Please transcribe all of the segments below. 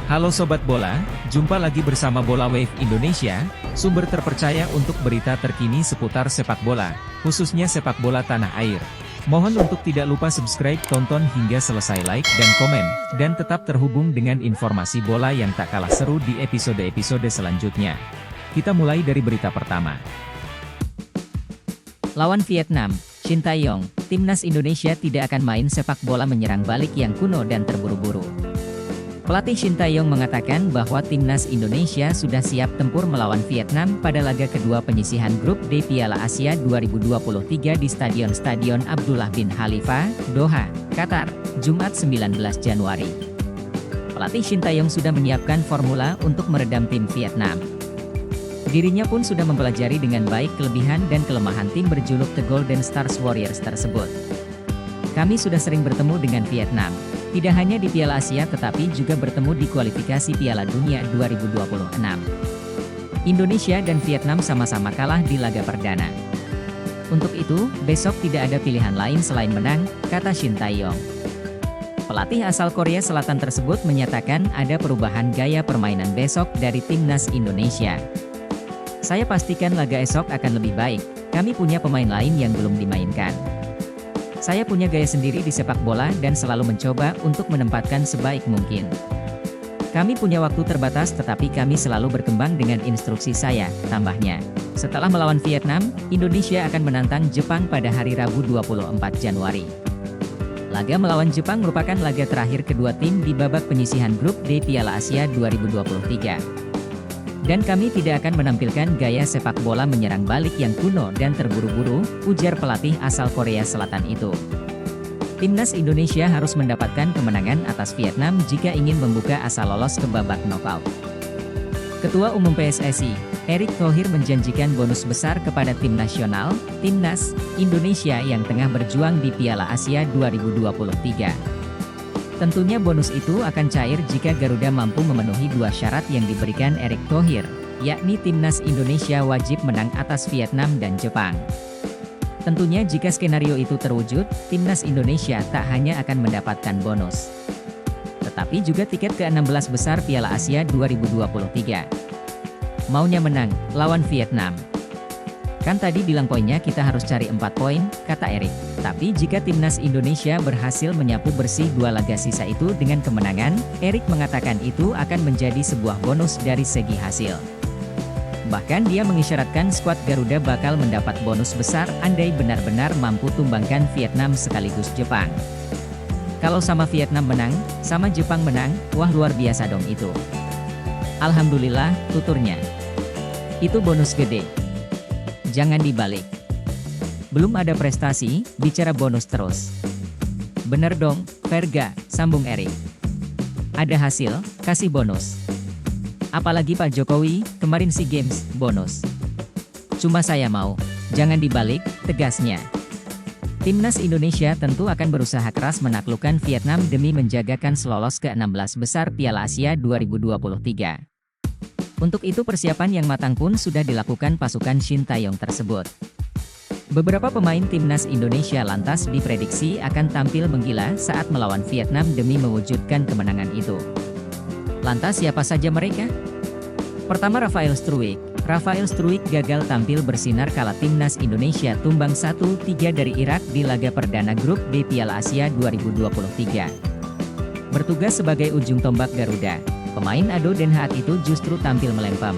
Halo Sobat Bola, jumpa lagi bersama Bola Wave Indonesia, sumber terpercaya untuk berita terkini seputar sepak bola, khususnya sepak bola tanah air. Mohon untuk tidak lupa subscribe, tonton hingga selesai, like dan komen, dan tetap terhubung dengan informasi bola yang tak kalah seru di episode-episode selanjutnya. Kita mulai dari berita pertama. Lawan Vietnam, Shin Tae-yong, timnas Indonesia tidak akan main sepak bola menyerang balik yang kuno dan terburu-buru. Pelatih Shin Tae-yong mengatakan bahwa timnas Indonesia sudah siap tempur melawan Vietnam pada laga kedua penyisihan grup D Piala Asia 2023 di Stadion Abdullah bin Khalifa, Doha, Qatar, Jumat 19 Januari. Pelatih Shin Tae-yong sudah menyiapkan formula untuk meredam tim Vietnam. Dirinya pun sudah mempelajari dengan baik kelebihan dan kelemahan tim berjuluk The Golden Stars Warriors tersebut. Kami sudah sering bertemu dengan Vietnam, tidak hanya di Piala Asia tetapi juga bertemu di kualifikasi Piala Dunia 2026. Indonesia dan Vietnam sama-sama kalah di laga perdana. Untuk itu, besok tidak ada pilihan lain selain menang, kata Shin Tae-yong. Pelatih asal Korea Selatan tersebut menyatakan ada perubahan gaya permainan besok dari timnas Indonesia. Saya pastikan laga esok akan lebih baik, kami punya pemain lain yang belum dimainkan. Saya punya gaya sendiri di sepak bola dan selalu mencoba untuk menempatkan sebaik mungkin. Kami punya waktu terbatas tetapi kami selalu berkembang dengan instruksi saya, tambahnya. Setelah melawan Vietnam, Indonesia akan menantang Jepang pada hari Rabu 24 Januari. Laga melawan Jepang merupakan laga terakhir kedua tim di babak penyisihan grup D Piala Asia 2023. Dan kami tidak akan menampilkan gaya sepak bola menyerang balik yang kuno dan terburu-buru, ujar pelatih asal Korea Selatan itu. Timnas Indonesia harus mendapatkan kemenangan atas Vietnam jika ingin membuka asa lolos ke babak knockout. Ketua Umum PSSI, Erick Thohir menjanjikan bonus besar kepada tim nasional, Timnas Indonesia yang tengah berjuang di Piala Asia 2023. Tentunya bonus itu akan cair jika Garuda mampu memenuhi dua syarat yang diberikan Erick Thohir, yakni Timnas Indonesia wajib menang atas Vietnam dan Jepang. Tentunya jika skenario itu terwujud, Timnas Indonesia tak hanya akan mendapatkan bonus, tetapi juga tiket ke-16 besar Piala Asia 2023. Maunya menang, lawan Vietnam. Kan tadi bilang poinnya kita harus cari 4 poin, kata Erick. Tapi jika timnas Indonesia berhasil menyapu bersih 2 laga sisa itu dengan kemenangan, Erick mengatakan itu akan menjadi sebuah bonus dari segi hasil. Bahkan dia mengisyaratkan skuad Garuda bakal mendapat bonus besar andai benar-benar mampu tumbangkan Vietnam sekaligus Jepang. Kalau sama Vietnam menang, sama Jepang menang, wah luar biasa dong itu. Alhamdulillah, tuturnya. Itu bonus gede. Jangan dibalik. Belum ada prestasi, bicara bonus terus. Bener dong, Verga, sambung Erick. Ada hasil, kasih bonus. Apalagi Pak Jokowi, kemarin SEA Games, bonus. Cuma saya mau, jangan dibalik, tegasnya. Timnas Indonesia tentu akan berusaha keras menaklukkan Vietnam demi menjagakan lolos ke-16 besar Piala Asia 2023. Untuk itu persiapan yang matang pun sudah dilakukan pasukan Shin Tae-yong tersebut. Beberapa pemain timnas Indonesia lantas diprediksi akan tampil menggila saat melawan Vietnam demi mewujudkan kemenangan itu. Lantas siapa saja mereka? Pertama Rafael Struwijk. Rafael Struwijk gagal tampil bersinar kala timnas Indonesia tumbang 1-3 dari Irak di laga perdana grup D Piala Asia 2023. Bertugas sebagai ujung tombak Garuda, pemain Ado Den Haag itu justru tampil melempem.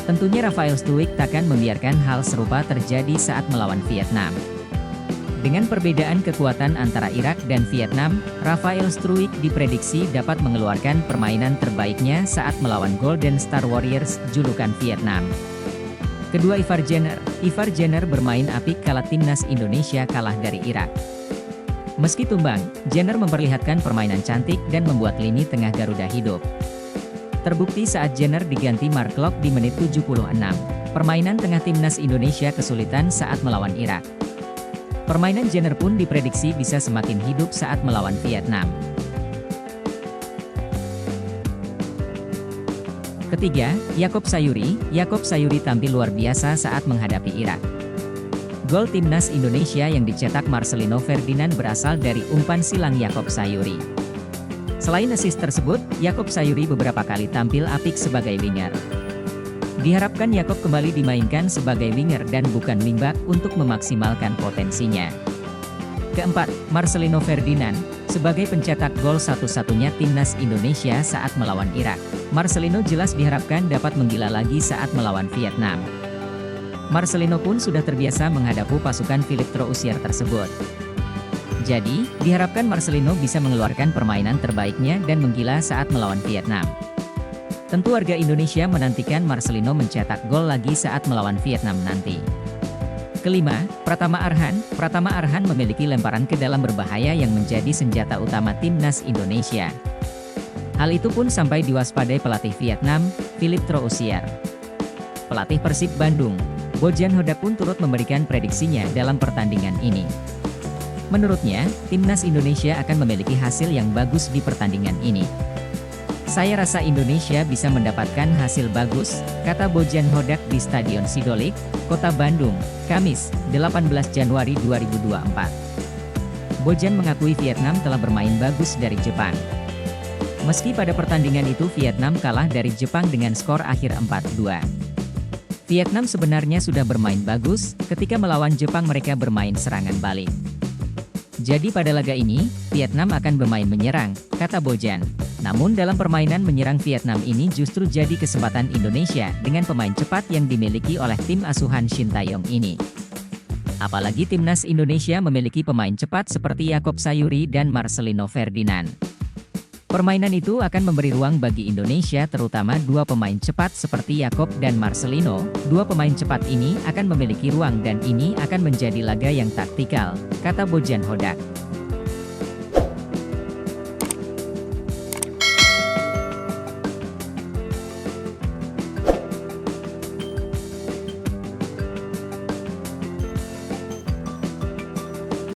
Tentunya Rafael Struwijk takkan membiarkan hal serupa terjadi saat melawan Vietnam. Dengan perbedaan kekuatan antara Irak dan Vietnam, Rafael Struwijk diprediksi dapat mengeluarkan permainan terbaiknya saat melawan Golden Star Warriors, julukan Vietnam. Kedua Ivar Jenner bermain apik kala timnas Indonesia kalah dari Irak. Meski tumbang, Jenner memperlihatkan permainan cantik dan membuat lini tengah Garuda hidup. Terbukti saat Jenner diganti Mark Locke di menit 76. Permainan tengah timnas Indonesia kesulitan saat melawan Irak. Permainan Jenner pun diprediksi bisa semakin hidup saat melawan Vietnam. Ketiga, Yakob Sayuri tampil luar biasa saat menghadapi Irak. Gol timnas Indonesia yang dicetak Marcelino Ferdinand berasal dari umpan silang Yakob Sayuri. Selain assist tersebut, Yaakob Sayuri beberapa kali tampil apik sebagai winger. Diharapkan Yaakob kembali dimainkan sebagai winger dan bukan wingback untuk memaksimalkan potensinya. Keempat, Marcelino Ferdinand, sebagai pencetak gol satu-satunya timnas Indonesia saat melawan Irak. Marcelino jelas diharapkan dapat menggila lagi saat melawan Vietnam. Marcelino pun sudah terbiasa menghadapi pasukan Philippe Troussier tersebut. Jadi, diharapkan Marcelino bisa mengeluarkan permainan terbaiknya dan menggila saat melawan Vietnam. Tentu warga Indonesia menantikan Marcelino mencetak gol lagi saat melawan Vietnam nanti. Kelima, Pratama Arhan. Pratama Arhan memiliki lemparan ke dalam berbahaya yang menjadi senjata utama timnas Indonesia. Hal itu pun sampai diwaspadai pelatih Vietnam, Philippe Troussier. Pelatih Persib Bandung, Bojan Hodak pun turut memberikan prediksinya dalam pertandingan ini. Menurutnya, timnas Indonesia akan memiliki hasil yang bagus di pertandingan ini. Saya rasa Indonesia bisa mendapatkan hasil bagus, kata Bojan Hodak di Stadion Sidolik, Kota Bandung, Kamis, 18 Januari 2024. Bojan mengakui Vietnam telah bermain bagus dari Jepang. Meski pada pertandingan itu Vietnam kalah dari Jepang dengan skor akhir 4-2. Vietnam sebenarnya sudah bermain bagus, ketika melawan Jepang mereka bermain serangan balik. Jadi pada laga ini, Vietnam akan bermain menyerang, kata Bojan. Namun dalam permainan menyerang Vietnam ini justru jadi kesempatan Indonesia dengan pemain cepat yang dimiliki oleh tim asuhan Shin Tae-yong ini. Apalagi timnas Indonesia memiliki pemain cepat seperti Yaakob Sayuri dan Marcelino Ferdinand. Permainan itu akan memberi ruang bagi Indonesia terutama dua pemain cepat seperti Yaakob dan Marcelino. Dua pemain cepat ini akan memiliki ruang dan ini akan menjadi laga yang taktikal, kata Bojan Hodak.